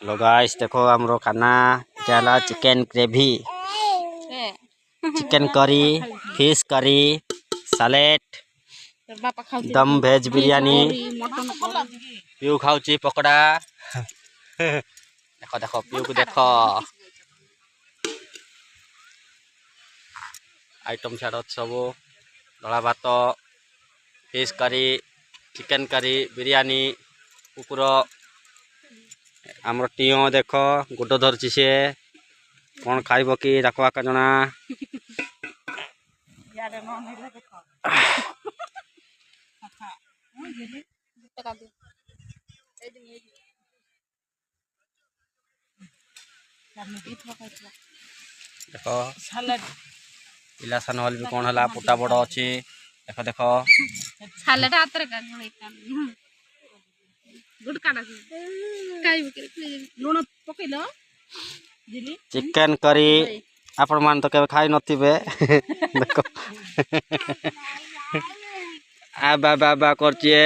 hello guys देखो हमरो खाना चला chicken gravy chicken curry fish curry salad दम वेज बिरयानी पीयू खाऊची पकड़ा देखो देखो पीयू को देखो आइटम छाड़ सब धला भात fish curry chicken curry biryani कुकुर आमर टीओ देख गोट धरची सी कौन खाइब कि डाक आका जना देख पिला सान हल भी कौन है पुटा बड़ अच्छी देख देख चिकन करी आपण मान तो केबे खाई नथिबे देखो आ बाबा करछे